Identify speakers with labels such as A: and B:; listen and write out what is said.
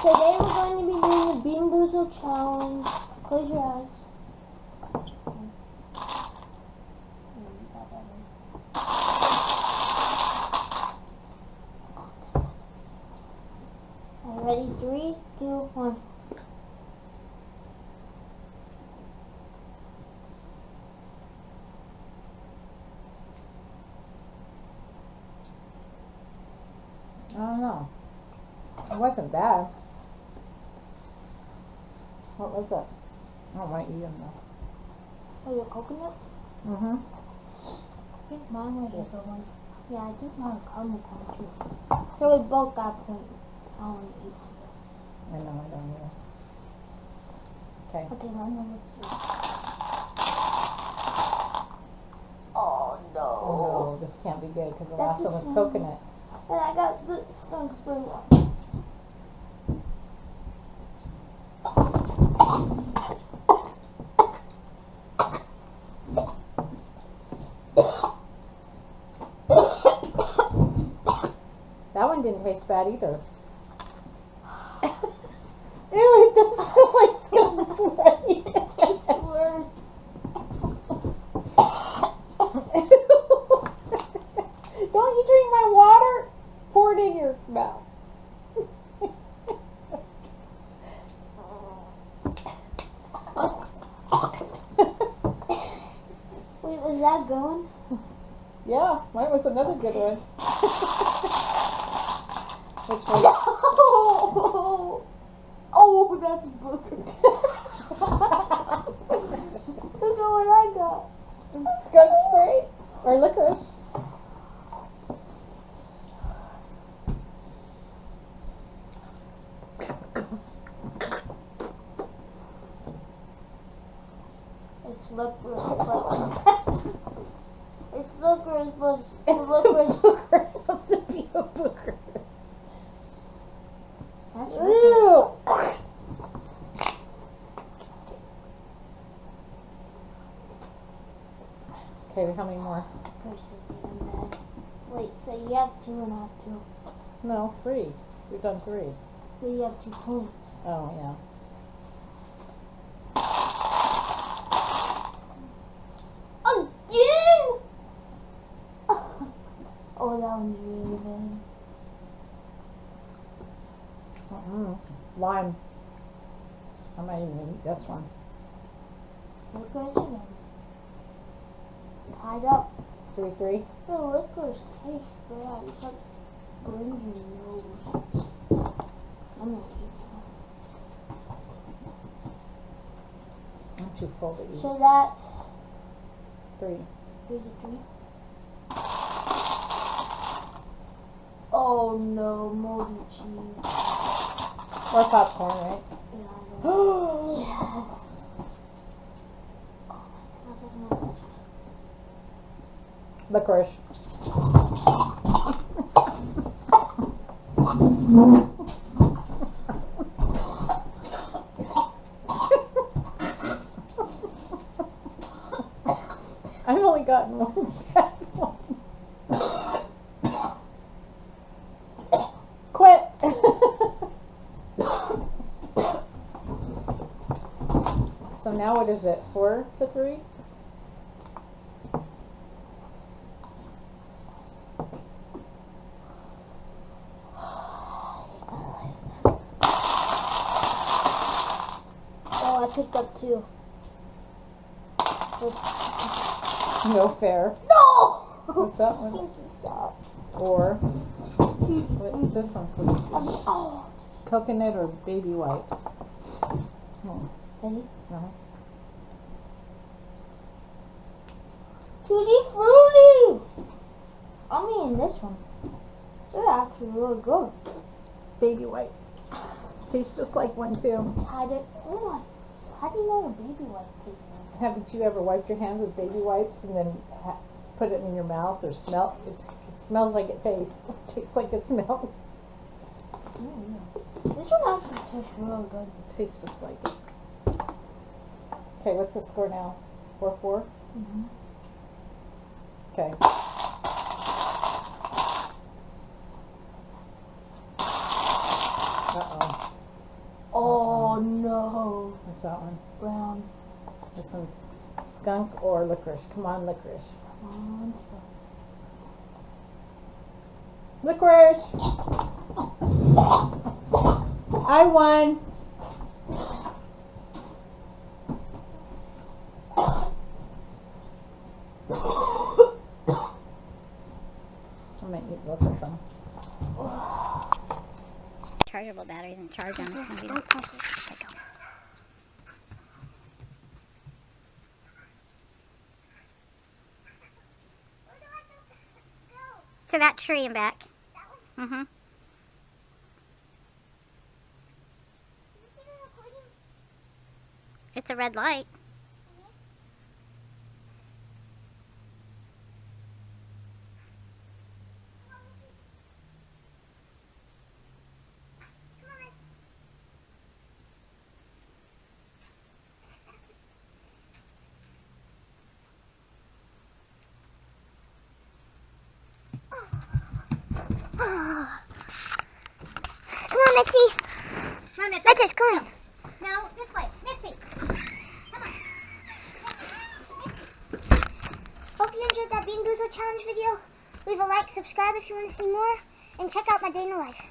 A: Today we're going to be doing the Bean Boozle challenge. Close your eyes. Ready? 3, 2, 1.
B: I don't know. It wasn't bad. What was it? I don't want to eat them though.
A: Oh, your coconut?
B: Mm-hmm.
A: I think mine was a good one. Yeah, I think mine was caramel corn too. So we both got points. I don't want to eat.
B: I know, I don't either. Okay.
A: Okay, my number 2. Oh no.
B: Oh no, this can't be good because the
A: That's
B: last
A: the
B: one was
A: same.
B: coconut.
A: And I got the skunk spray one.
B: That one didn't taste bad either. Ew, it does smell like skunk spray.
A: Tastes worse.
B: Don't you drink my water? Pour it in your mouth.
A: Wait, was that going?
B: Yeah, mine was another good one. Which one?
A: Oh, that's a booger. Look at what I got.
B: Skunk spray or licorice?
A: It's licorice, but it's licorice, but the licorice.
B: Booger's supposed to be a booger.
A: That's
B: Ew. Okay, how many more?
A: Licorice is even bad. Wait, so you have 2 and I have 2.
B: No, 3. We've done 3.
A: So you have 2 points.
B: Oh, yeah.
A: Again? Oh, that one's really bad.
B: Lime. I might even eat this one.
A: Licorice and tied up.
B: 3-3.
A: The licorice tastes bad. It's like burns your nose. I'm gonna eat some.
B: I'm too full to eat.
A: So that's
B: 3.
A: 3 to 3. Oh no, moldy cheese.
B: Or popcorn, right?
A: Yeah, I know. Yes. Oh, it smells like moldy cheese.
B: Licorice. I've only gotten one bad one. Quit. So now what is it? 4 to 3?
A: Oh, I picked up 2.
B: No fair.
A: No!
B: What's that one?
A: Stinky socks.
B: Or what is this one supposed to be?
A: Oh.
B: Coconut or baby wipes? Oh.
A: Ready?
B: Uh-huh.
A: Tutti Frutti! I'm eating this one. They're actually really good.
B: Baby wipe. Tastes just like one too.
A: Tied it. Oh my. How do you know what a baby wipe tastes like?
B: Haven't you ever wiped your hands with baby wipes and then put it in your mouth or smell? It smells like it tastes. It tastes like it smells.
A: This one actually tastes really good.
B: It tastes just like it. Okay, what's the score now? 4-4?
A: Mm-hmm.
B: Okay. Uh-oh. that one?
A: Brown.
B: This one, skunk or licorice? Come on, licorice.
A: On stuff.
B: Licorice! I won! I might eat both of them.
C: Chargeable batteries and charge on this one.
A: Don't touch it.
C: To that tree and back. Mm-hmm. It's a red light. Come on, Mitzi. Come on, Mitzi. Mitzi, come on. No, this way. Mitzi. Come on. Hope you enjoyed that Bean Boozled Challenge video. Leave a like, subscribe if you want to see more, and check out my day in the life.